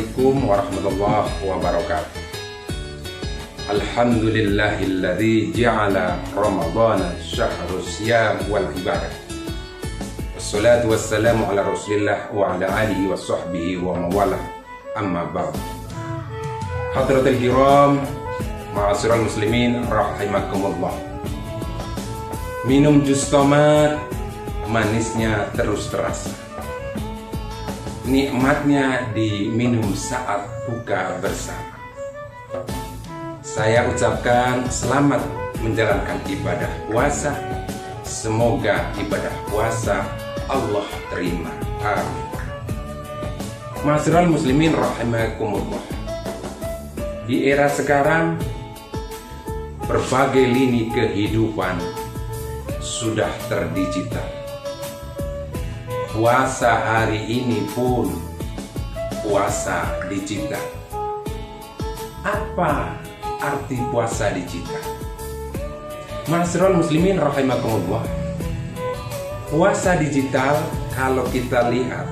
Assalamualaikum warahmatullahi wabarakatuh. Alhamdulillahilladzi ja'ala Ramadhana syahrus siyam wal ibadah. Wassalatu wassalamu ala Rasulillah wa ala alihi wa sahbihi wa mawalah. Amma ba'd. Hadratul kiram, ma'asyiral muslimin rahimakumullah. Minum jus tomat, manisnya terus terasa. Nikmatnya diminum saat buka bersama. Saya ucapkan selamat menjalankan ibadah puasa. Semoga ibadah puasa Allah terima. Amin. Ma'asyiral muslimin rahimakumullah. Di era sekarang, berbagai lini kehidupan sudah terdigital. Puasa hari ini pun puasa digital. Apa arti puasa digital? Ma'asyiral muslimin rahimakumullah. Puasa digital, kalau kita lihat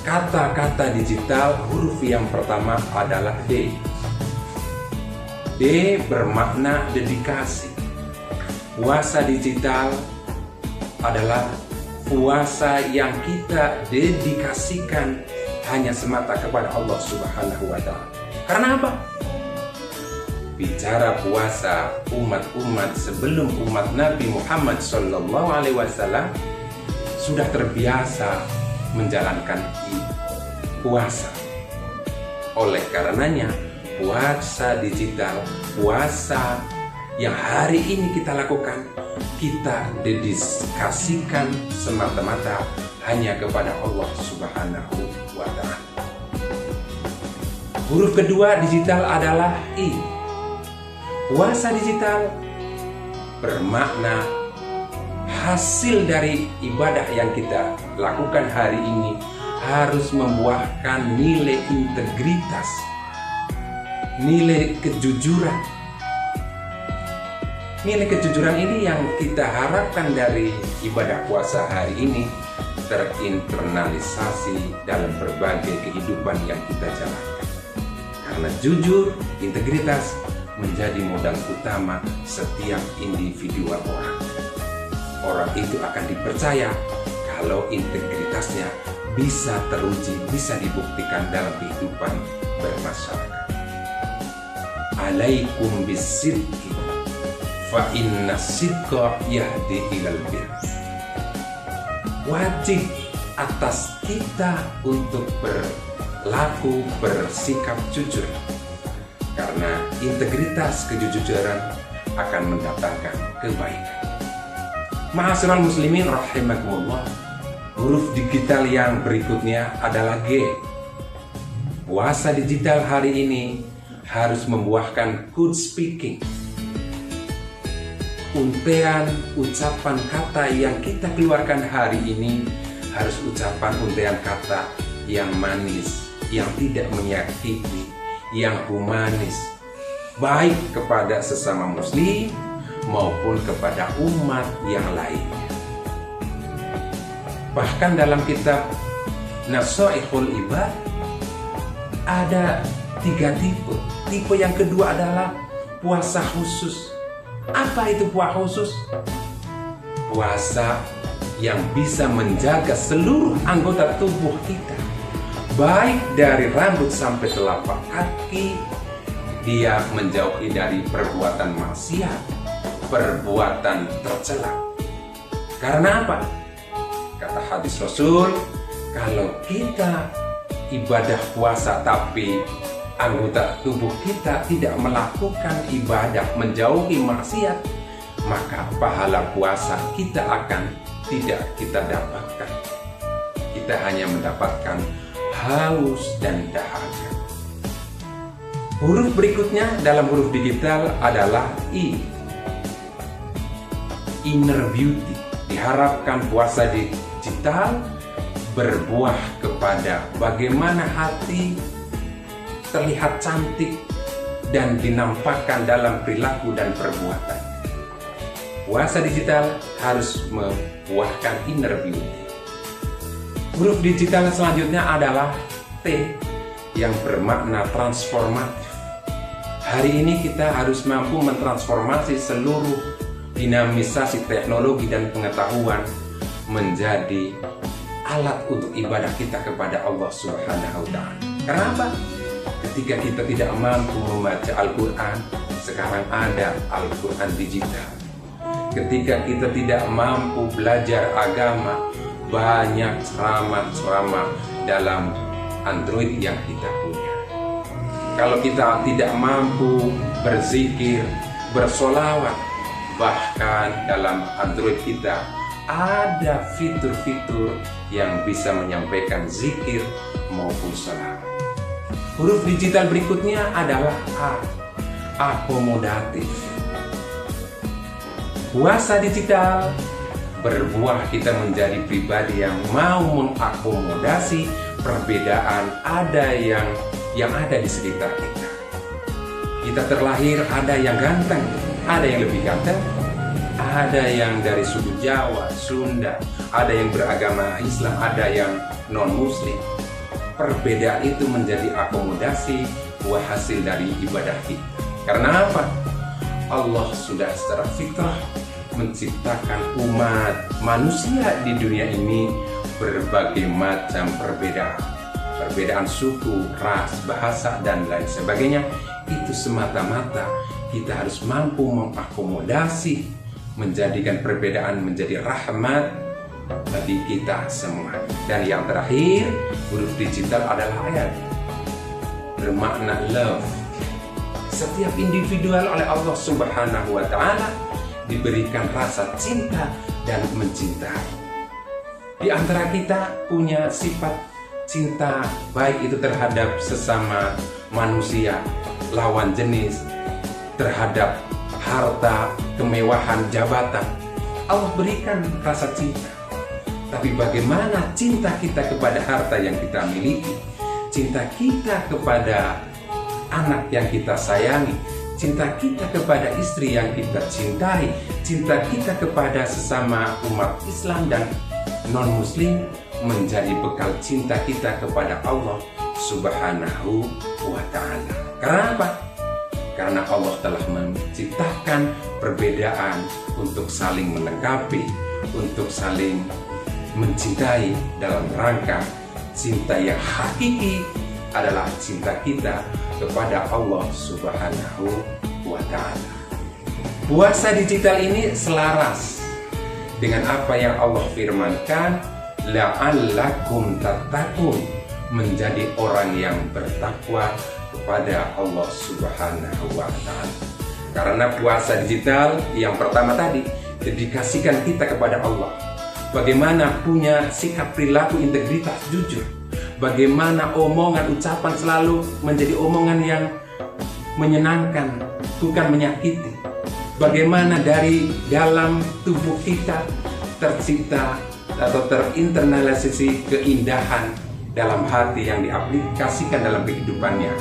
kata-kata digital, huruf yang pertama adalah D. D bermakna dedikasi. Puasa digital adalah puasa yang kita dedikasikan hanya semata kepada Allah Subhanahu wa Ta'ala. Karena apa? Bicara puasa, umat-umat sebelum umat Nabi Muhammad SAW sudah terbiasa menjalankan puasa. Oleh karenanya, puasa digital, puasa yang hari ini kita lakukan, kita dedikasikan semata-mata hanya kepada Allah Subhanahu wa Ta'ala. Huruf kedua digital adalah I. Puasa digital bermakna hasil dari ibadah yang kita lakukan hari ini harus membuahkan nilai integritas, nilai kejujuran. Nilai kejujuran ini yang kita harapkan dari ibadah puasa hari ini terinternalisasi dalam berbagai kehidupan yang kita jalankan. Karena jujur, integritas menjadi modal utama setiap individual orang. Orang itu akan dipercaya kalau integritasnya bisa teruji, bisa dibuktikan dalam kehidupan bermasyarakat. Alaikum bisidqi fa inna sidqa yahdi ilal bir. Wajib atas kita untuk berlaku, bersikap jujur, karena integritas kejujuran akan mendatangkan kebaikan. Ma'asyiral muslimin rahimakumullah. Huruf digital yang berikutnya adalah G. Puasa digital hari ini harus membuahkan good speaking. Untean ucapan kata yang kita keluarkan hari ini harus ucapan untean kata yang manis, yang tidak menyakiti, yang humanis, baik kepada sesama muslim maupun kepada umat yang lainnya. Bahkan dalam kitab Nasaihul Ibad ada 3 tipe. Tipe yang kedua adalah puasa khusus. Apa itu puasa khusus? Puasa yang bisa menjaga seluruh anggota tubuh kita, baik dari rambut sampai telapak kaki. Dia menjauhi dari perbuatan maksiat, perbuatan tercela. Karena apa? Kata hadis Rasul, kalau kita ibadah puasa tapi anggota tubuh kita tidak melakukan ibadah, menjauhi maksiat, maka pahala puasa kita akan tidak kita dapatkan. Kita hanya mendapatkan haus dan dahaga. Huruf berikutnya dalam huruf digital adalah I. Inner beauty. Diharapkan puasa digital berbuah kepada bagaimana hati terlihat cantik dan dinampakkan dalam perilaku dan perbuatan. Puasa digital harus membuahkan inner beauty. Huruf digital selanjutnya adalah T. yang bermakna transformatif. Hari ini kita harus mampu mentransformasi seluruh dinamisasi teknologi dan pengetahuan menjadi alat untuk ibadah kita kepada Allah Subhanahu wa Ta'ala. Kenapa? Ketika kita tidak mampu membaca Al-Quran, sekarang ada Al-Quran digital. Ketika kita tidak mampu belajar agama, banyak ceramah-ceramah dalam Android yang kita punya. Kalau kita tidak mampu berzikir, bersolawat, bahkan dalam Android kita ada fitur-fitur yang bisa menyampaikan zikir maupun sholawat. Huruf digital berikutnya adalah A, akomodatif. Puasa digital berbuah kita menjadi pribadi yang mau mengakomodasi perbedaan ada yang ada di sekitar kita. Kita terlahir ada yang ganteng, ada yang lebih ganteng, ada yang dari suku Jawa, Sunda, ada yang beragama Islam, ada yang non-Muslim. Perbedaan itu menjadi akomodasi buah hasil dari ibadah kita. Karena apa? Allah sudah secara fitrah menciptakan umat manusia di dunia ini berbagai macam perbedaan. Perbedaan suku, ras, bahasa, dan lain sebagainya. Itu semata-mata kita harus mampu mengakomodasi, menjadikan perbedaan menjadi rahmat bagi kita semua. Dan yang terakhir, huruf digital adalah ayat bermakna love. Setiap individual oleh Allah Subhanahu wa Ta'ala diberikan rasa cinta dan mencintai. Di antara kita punya sifat cinta, baik itu terhadap sesama manusia, lawan jenis, terhadap harta, kemewahan, jabatan. Allah berikan rasa cinta. Tapi bagaimana cinta kita kepada harta yang kita miliki, cinta kita kepada anak yang kita sayangi, cinta kita kepada istri yang kita cintai, cinta kita kepada sesama umat Islam dan non-Muslim menjadi bekal cinta kita kepada Allah Subhanahu wa Ta'ala. Kenapa? Karena Allah telah menciptakan perbedaan untuk saling melengkapi, untuk saling mencintai dalam rangka cinta yang hakiki adalah cinta kita kepada Allah Subhanahu wa Ta'ala. Puasa digital ini selaras dengan apa yang Allah firmankan, la'allakum tattaqun, menjadi orang yang bertakwa kepada Allah Subhanahu wa Ta'ala. Karena puasa digital yang pertama tadi dedikasikan kita kepada Allah. Bagaimana punya sikap perilaku integritas jujur. Bagaimana omongan ucapan selalu menjadi omongan yang menyenangkan, bukan menyakiti. Bagaimana dari dalam tubuh kita tercipta atau terinternalisasi keindahan dalam hati yang diaplikasikan dalam kehidupannya.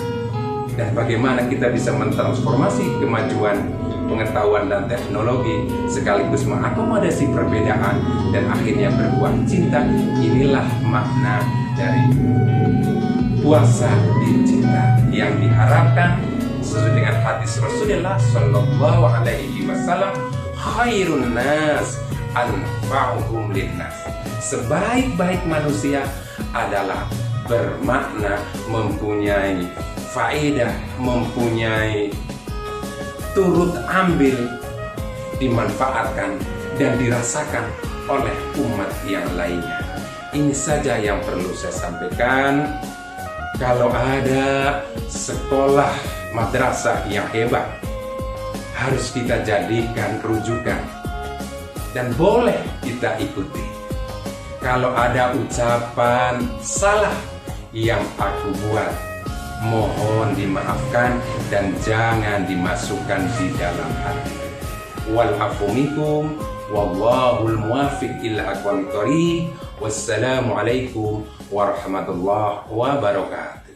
Dan bagaimana kita bisa mentransformasi kemajuan pengetahuan dan teknologi sekaligus mengakomodasi perbedaan dan akhirnya berbuah cinta. Inilah makna dari puasa digital yang diharapkan sesuai dengan hadis Rasulullah Shallallahu Alaihi Wasallam, khairun nas anfa'uhum linnas. Sebaik-baik manusia adalah bermakna, mempunyai faedah, mempunyai turut ambil, dimanfaatkan dan dirasakan oleh umat yang lainnya. Ini saja yang perlu saya sampaikan. Kalau ada sekolah madrasah yang hebat, harus kita jadikan rujukan dan boleh kita ikuti. Kalau ada ucapan salah yang aku buat, mohon dimaafkan dan jangan dimasukkan di dalam hati. Wal afu minkum wallahul muwaffiq ila aqwamit thoriq. Wassalamualaikum warahmatullahi wabarakatuh.